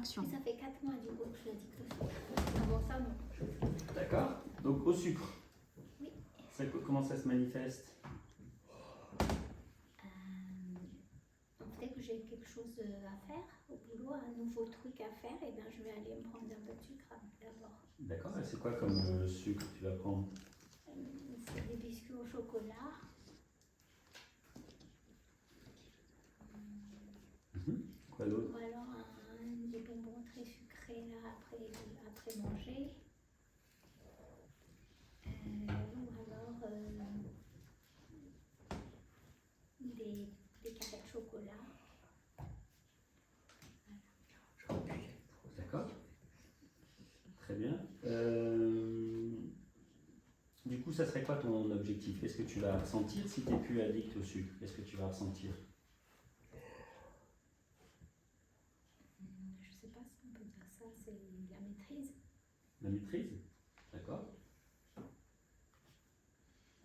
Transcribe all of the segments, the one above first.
action. Ça fait 4 mois du coup que je l'addict au sucre. Avant ça, non. D'accord. Donc au sucre. Oui. Comment ça se manifeste? Dès que j'ai quelque chose à faire au boulot, un nouveau truc à faire, et ben je vais aller me prendre un peu de sucre d'abord. D'accord. Et c'est quoi comme sucre que tu vas prendre? C'est des biscuits au chocolat. Quoi d'autre? Ou alors des bonbons très sucrés là, après manger. Ou alors des carrés de chocolat. D'accord. Très bien. Du coup, ça serait quoi ton objectif? Qu'est-ce que tu vas ressentir si tu n'es plus addict au sucre? Qu'est-ce que tu vas ressentir? Je sais pas si on peut dire ça, c'est la maîtrise. La maîtrise? D'accord.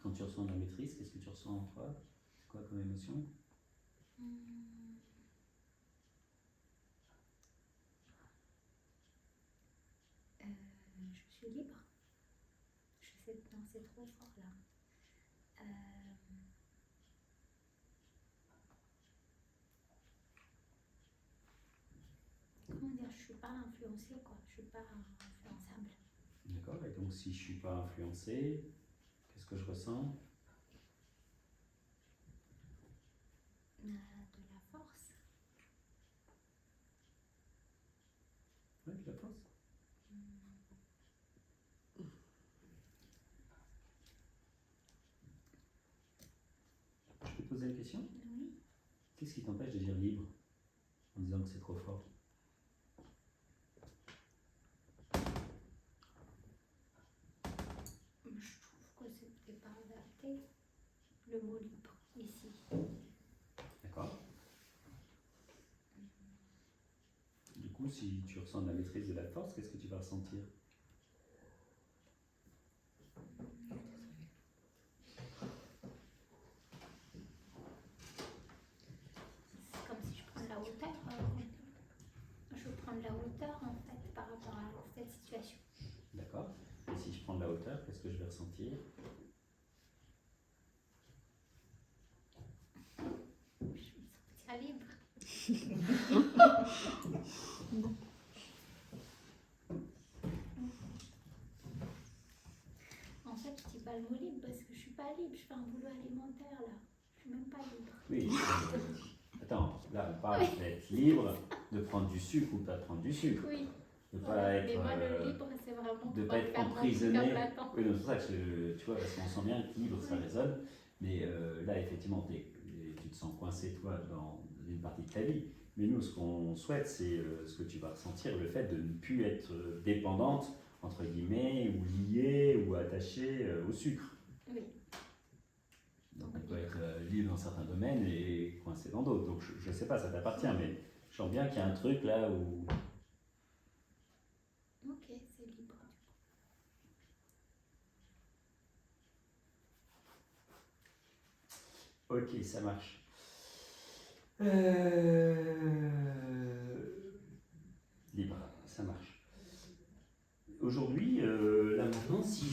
Quand tu ressens la maîtrise, qu'est-ce que tu ressens en toi? C'est quoi comme émotion? Je suis libre. Non, c'est trop fort là. Comment dire, je suis pas influencée quoi. Je suis pas influençable. D'accord. Et donc, si je suis pas influencé, qu'est-ce que je ressens? De la force. Oui, de la force. Je peux te poser une question? Oui. Qu'est-ce qui t'empêche de dire libre en disant que c'est trop fort? Je trouve que c'était pas adapté le mot libre ici. D'accord. Du coup, si tu ressens de la maîtrise de la force, qu'est-ce que tu vas ressentir? C'est comme si je prends de la hauteur. Je prends de la hauteur en fait par rapport à cette situation. D'accord. Et si je prends de la hauteur, qu'est-ce que je vais ressentir? Je me sens libre. En fait, je dis pas le mot libre parce que je suis pas libre. Je fais un boulot alimentaire là. Je suis même pas libre. Oui. Attends, là on parle d'être libre, de prendre du sucre ou pas de prendre du sucre. Oui. De pas Voilà. être. Mais moi, le libre, c'est vraiment De de pas être faire mon truc emprisonné. à plein temps. Oui, donc c'est pour ça que tu vois, parce qu'on sent bien que libre ça Oui. résonne, mais là effectivement tu te sens coincé toi dans une partie de ta vie. Mais nous, ce qu'on souhaite, c'est ce que tu vas ressentir, le fait de ne plus être dépendante, entre guillemets, ou liée, ou attachée au sucre. Oui. Donc on peut être libre dans certains domaines et coincé dans d'autres. Donc je ne sais pas, ça t'appartient, mais je sens bien qu'il y a un truc là où... Ok, c'est libre. Ok, ça marche. Libre, ça marche. Aujourd'hui, là maintenant, si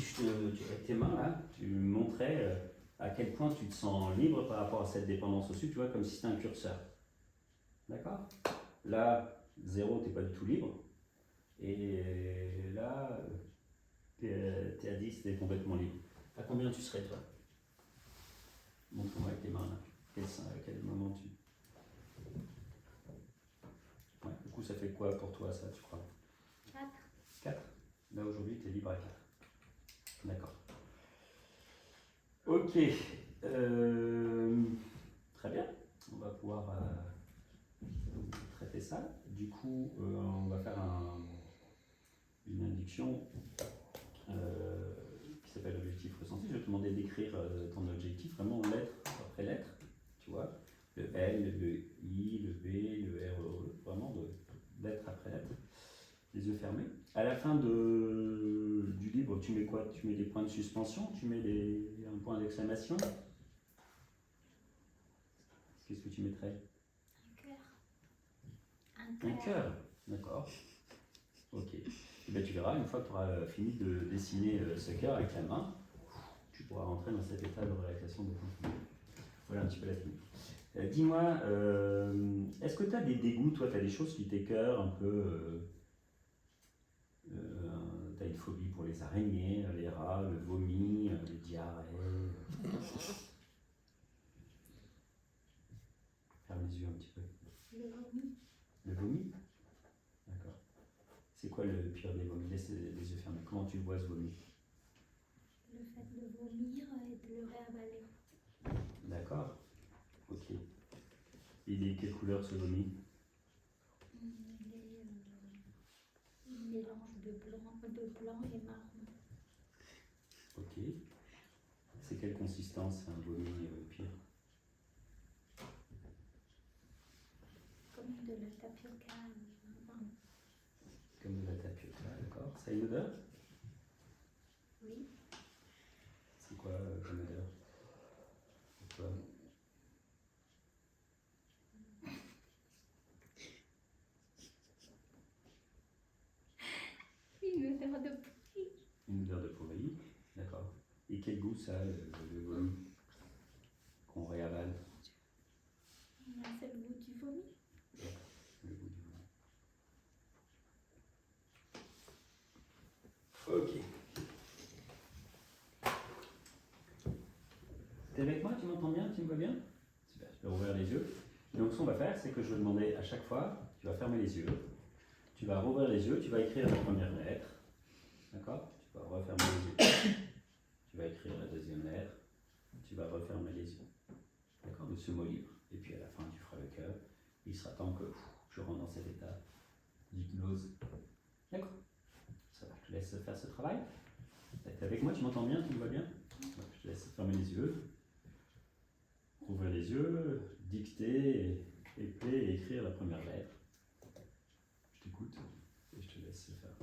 avec tes mains, là, tu me montrais à quel point tu te sens libre par rapport à cette dépendance au sucre, tu vois, comme si c'était un curseur. D'accord? Là, 0, tu n'es pas du tout libre. Et là, tu es à 10, tu es complètement libre. À combien tu serais, toi? Montre-moi avec tes mains, là. À quel moment tu... Ouais, du coup, ça fait quoi pour toi, ça, tu crois? 4. 4. Là, aujourd'hui, tu es libre à 4. D'accord. Ok. Très bien. On va pouvoir traiter ça. Du coup, on va faire une induction qui s'appelle l'objectif ressenti. Je vais te demander d'écrire ton objectif, vraiment lettre après lettre. Tu vois, le L, le I, le B, le R, le E, vraiment de lettre après lettre. Les yeux fermés. À la fin du livre, tu mets quoi? Tu mets des points de suspension? Tu mets un point d'exclamation? Qu'est-ce que tu mettrais? Un cœur. Un cœur. D'accord. Ok. Et ben, tu verras, une fois que tu auras fini de dessiner ce cœur avec la main, tu pourras rentrer dans cet état de relaxation de continu. Voilà un petit peu la technique. Dis-moi, est-ce que tu as des dégoûts, toi, tu as des choses qui t'écœurent un peu tu as une phobie pour les araignées, les rats, le vomi, les diarrhées. Ferme les yeux un petit peu. Le vomi. Le vomi? D'accord. C'est quoi le pire des vomis? Laisse les yeux fermés. Comment tu le vois ce vomi? Le fait de vomir et de le réavaler. D'accord. Ok. Il est quelle couleur ce vomi? Il est mélange de blanc et marron. Ok. C'est quelle consistance un vomi pire? Comme de la tapioca. Comme de la tapioca, d'accord. Ça a une odeur? Oui. C'est quoi comme odeur? Pour toi? Une odeur de pourri. Une odeur de pourri, d'accord. Et quel goût ça a le vomi qu'on réavale? C'est le goût du vomi. Le goût du vomi. Ok. T'es avec moi? Tu m'entends bien? Tu me vois bien? Super, je peux ouvrir les yeux. Et donc ce qu'on va faire, c'est que je vais demander à chaque fois, tu vas fermer les yeux, tu vas rouvrir les yeux, tu vas écrire la première lettre. D'accord? Tu vas refermer les yeux. Tu vas écrire la deuxième lettre. Tu vas refermer les yeux. D'accord? De ce mot libre. Et puis à la fin, tu feras le cœur. Il sera temps que je rentre dans cet état d'hypnose. D'accord? Ça va, je te laisse faire ce travail. T'es avec moi, tu m'entends bien, tu me vois bien? Je te laisse fermer les yeux, rouvrir les yeux, dicter, épeler et écrire la première lettre. Je t'écoute et je te laisse faire.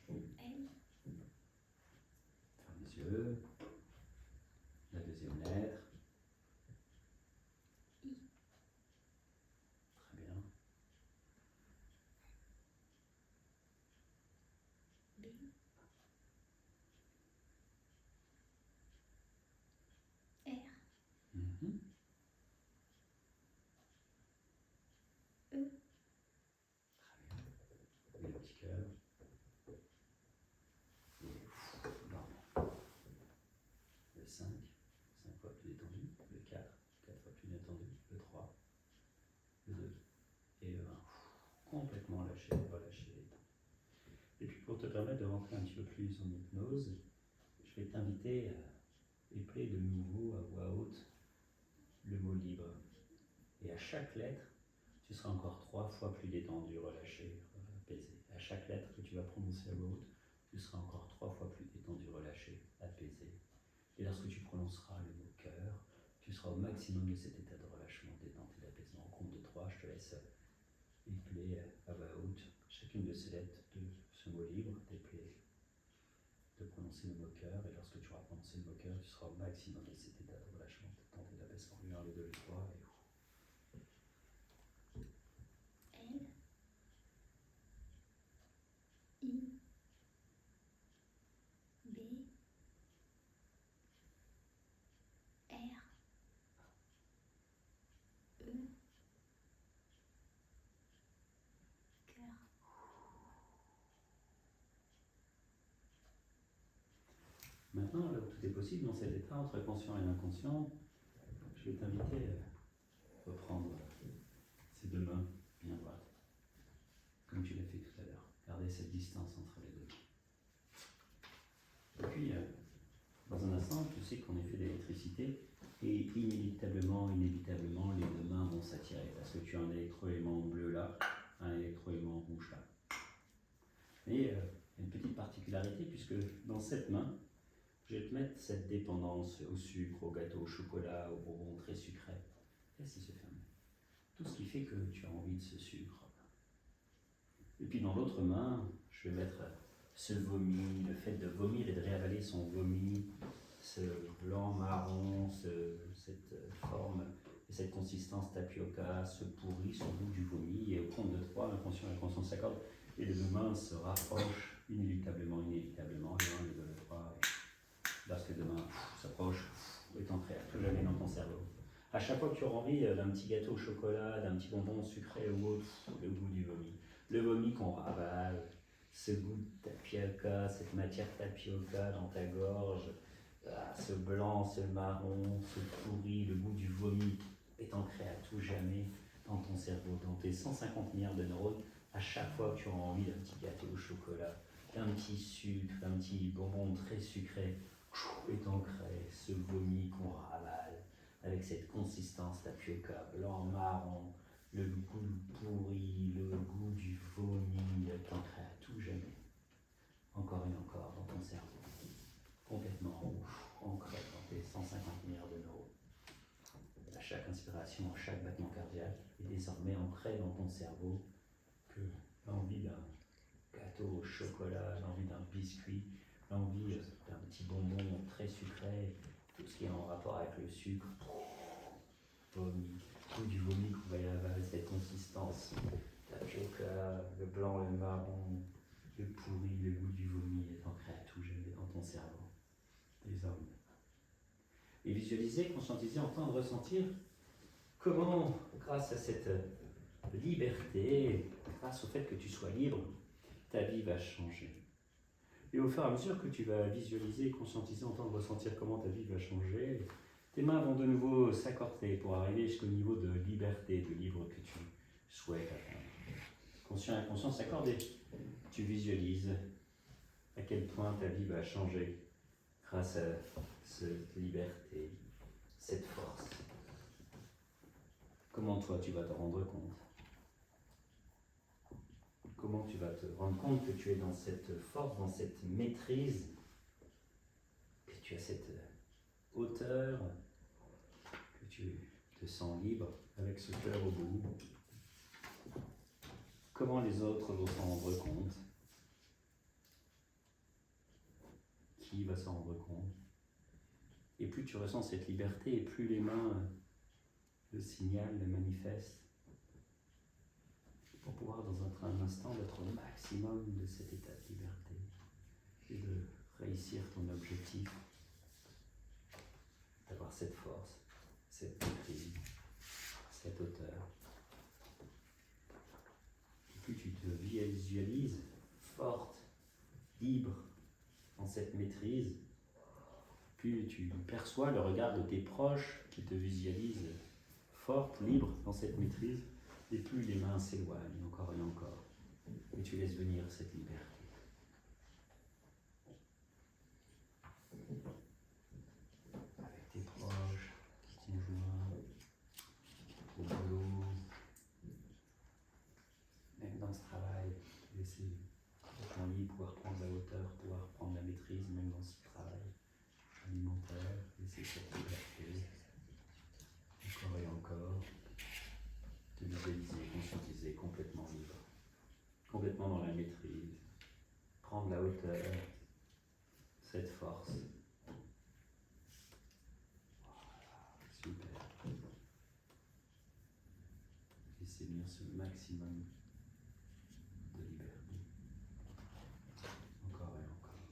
L. Ferme les yeux. La deuxième lettre. I. Très bien. B. R. Mhm. E. Et le petit cœur. Et non. Le 5 fois plus détendu. Le 4 fois plus détendu. Le 3, le 2 et le 1. Complètement lâché, relâché. Et puis pour te permettre de rentrer un petit peu plus en hypnose, je vais t'inviter à épeler de nouveau à voix haute le mot libre. Et à chaque lettre, tu seras encore 3 fois plus détendu, relâché, apaisé. À chaque lettre que tu vas prononcer à voix haute, tu seras encore 3 fois plus détendu, relâché, apaisé. Et lorsque tu prononceras le mot cœur, tu seras au maximum de cet état de relâchement, de détente et d'apaisement. Au compte de 3, je te laisse épeler à voix haute chacune de ces lettres de ce mot libre, d'épeler, de prononcer le mot cœur. Et lorsque tu auras prononcé le mot cœur, tu seras au maximum de cet état de relâchement, de détente et d'apaisement. Le 1, le 2, le 3 et L. I. B. R. E. Cœur. maintenant, là où tout est possible, dans cet état entre conscient et inconscient, je vais t'inviter à reprendre ces deux mains bien droites, comme tu l'as fait tout à l'heure. Garder cette distance entre les deux. Et puis, dans un instant, tu sais qu'en effet d'électricité, et inévitablement, les deux mains vont s'attirer, parce que tu as un électroaimant bleu là, un électroaimant rouge là. Et il y a une petite particularité, puisque dans cette main, je vais te mettre cette dépendance au sucre, au gâteau, au chocolat, au bonbon très sucré. Laisse les yeux fermés. Tout ce qui fait que tu as envie de ce sucre. Et puis dans l'autre main, je vais mettre ce vomi, le fait de vomir et de réavaler son vomi, ce blanc marron, cette forme Et cette consistance tapioca se pourrit sur le bout du vomi, et au compte de 3, l'inconscient et la conscience s'accordent, et les deux mains se rapprochent inéluctablement, inévitablement, le 1, le 2, le 3, et lorsque deux mains s'approchent, est ancré à tout jamais dans ton cerveau. À chaque fois que tu auras envie d'un petit gâteau au chocolat, d'un petit bonbon sucré ou autre, le goût du vomi. Le vomi qu'on ravale, ce goût de tapioca, cette matière tapioca dans ta gorge, ce blanc, ce marron, ce pourri, le goût du vomi est ancré à tout jamais dans ton cerveau, dans tes 150 milliards de neurones. À chaque fois que tu auras envie d'un petit gâteau au chocolat, d'un petit sucre, d'un petit bonbon très sucré, est ancré ce vomi qu'on ravale avec cette consistance tapioca, blanc, marron, le goût pourri, le goût du vomi est ancré à tout jamais. Encore et encore dans ton cerveau, complètement ancré dans tes 150 milliards de neurones. À chaque inspiration, à chaque battement cardiaque, est désormais ancré dans ton cerveau que l'envie d'un gâteau au chocolat, l'envie d'un biscuit, l'envie d'un petit bonbon très sucré, tout ce qui est en rapport avec le sucre, vomi, tout du vomi qu'on va y avaler, cette consistance, tapioca, le blanc, le marron, le pourri, le goût du vomi est ancré à tout jamais dans ton cerveau, désormais. Et visualiser, conscientiser, entendre, ressentir comment, grâce à cette liberté, grâce au fait que tu sois libre, ta vie va changer. Et au fur et à mesure que tu vas visualiser, conscientiser, entendre, ressentir comment ta vie va changer, tes mains vont de nouveau s'accorder pour arriver jusqu'au niveau de liberté, de libre que tu souhaites atteindre. Conscient et inconscient s'accordent et tu visualises à quel point ta vie va changer grâce à cette liberté, cette force. Comment toi tu vas te rendre compte? Comment tu vas te rendre compte que tu es dans cette force, dans cette maîtrise, que tu as cette hauteur, que tu te sens libre avec ce cœur au bout? Comment les autres vont s'en rendre compte? Qui va s'en rendre compte? Et plus tu ressens cette liberté, et plus les mains le signalent, le manifestent, pour pouvoir dans un instant d'être au maximum de cet état de liberté et de réussir ton objectif, d'avoir cette force, cette maîtrise, cette hauteur. Et plus tu te visualises forte, libre dans cette maîtrise, plus tu perçois le regard de tes proches qui te visualisent forte, libre dans cette maîtrise, et plus les mains s'éloignent encore et encore, et tu laisses venir cette liberté. Avec tes proches, conjoints, au boulot, même dans ce travail, laisser ton lit pouvoir prendre la hauteur, pouvoir prendre la maîtrise, même dans ce travail alimentaire, laisser cette liberté, encore et encore, te visualiser, conscientiser, complètement libre, complètement dans la maîtrise, prendre la hauteur, cette force. Voilà, super. Laissez venir ce maximum de liberté, encore et encore.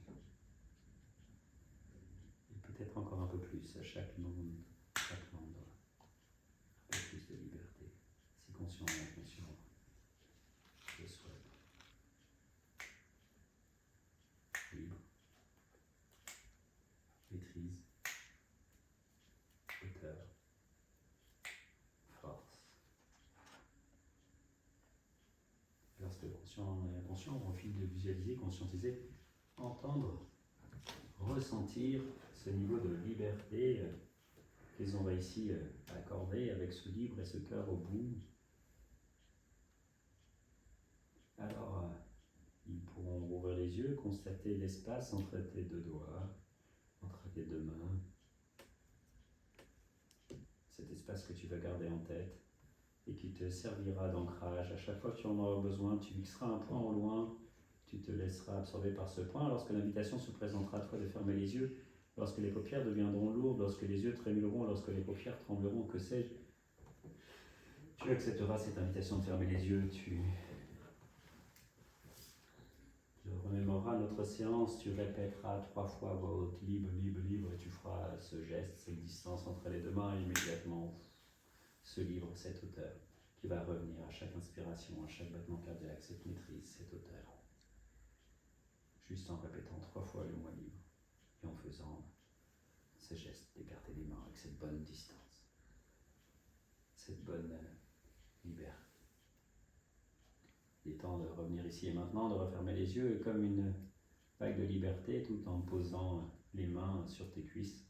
Et peut-être encore un peu plus à chaque monde, chaque endroit. Un peu plus de liberté, si conscient ou inconscient, je souhaite. Libre, maîtrise, hauteur, force. Lorsque conscient et inconscient, au fil de visualiser, conscientiser, entendre, ressentir ce niveau de liberté qu'ils ont réussi à accorder avec ce libre et ce cœur au bout. Alors, ils pourront ouvrir les yeux, constater l'espace entre tes deux doigts, entre tes deux mains, cet espace que tu vas garder en tête et qui te servira d'ancrage. À chaque fois que tu en auras besoin, tu fixeras un point au loin, tu te laisseras absorber par ce point. Lorsque l'invitation se présentera à toi de fermer les yeux, lorsque les paupières deviendront lourdes, lorsque les yeux trémuleront, lorsque les paupières trembleront, que sais-je, Tu accepteras cette invitation de fermer les yeux, tu remémoreras notre séance, tu répéteras 3 fois à voix haute, libre, libre, libre, et tu feras ce geste, cette distance entre les deux mains, et immédiatement ce libre, cette hauteur, qui va revenir à chaque inspiration, à chaque battement cardiaque, cette maîtrise, cette hauteur. Juste en répétant 3 fois le mot libre, et en faisant ces gestes d'écarter les mains avec cette bonne distance, cette bonne liberté. Il est temps de revenir ici et maintenant, de refermer les yeux, et comme une vague de liberté, tout en posant les mains sur tes cuisses,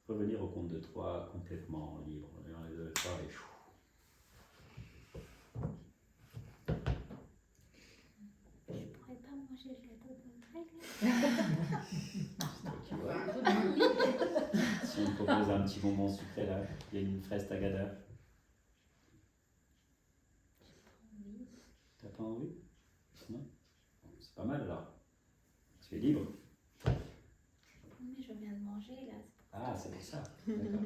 revenir au compte de 3 complètement libre. 1, 2, 3 et chou. Je pourrais pas manger le gâteau de Noël. Tu vois. Si on te propose un petit bonbon sucré là, il y a une fraise tagada. T'as pas envie? Non? C'est pas mal alors. Tu es libre. Mais je viens de manger là. Ah, c'est pour ça. D'accord.